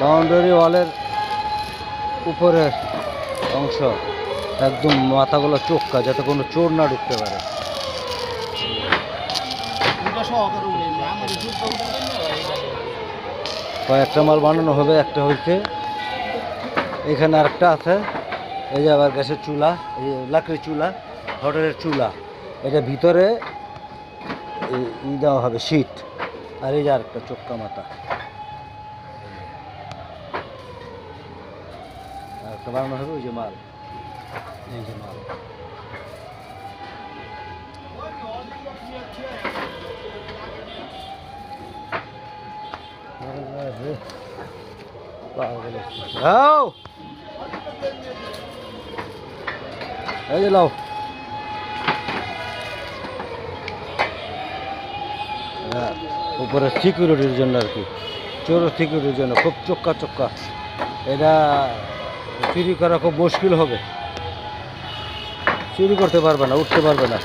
Boundary ওয়ালের উপরের অংশ একদম মাথাগুলো চোক্কা, যাতে কোনো চোর না ঢুকতে পারে। কয়েকটা মাল বানানো হবে, একটা হয়েছে, এখানে আরেকটা আছে। এই যে আবার গ্যাসের চুলা, এই লাকড়ির চুলা, হোটেলের চুলা, এটা ভিতরে ই দেওয়া হবে শীট। আর এই যে আরেকটা চোক্কা মাথা, আরেকটা বানানো হবে। ওই যে মাল, এই যে মাল। এই যে লাও, উপরে সিকিউরিটির জন্য আর কি, চোর সিকিউরিটির জন্য খুব চোক্কা চোক্কা। এটা চুরি করা খুব মুশকিল হবে, চুরি করতে পারবে না, উঠতে পারবে না।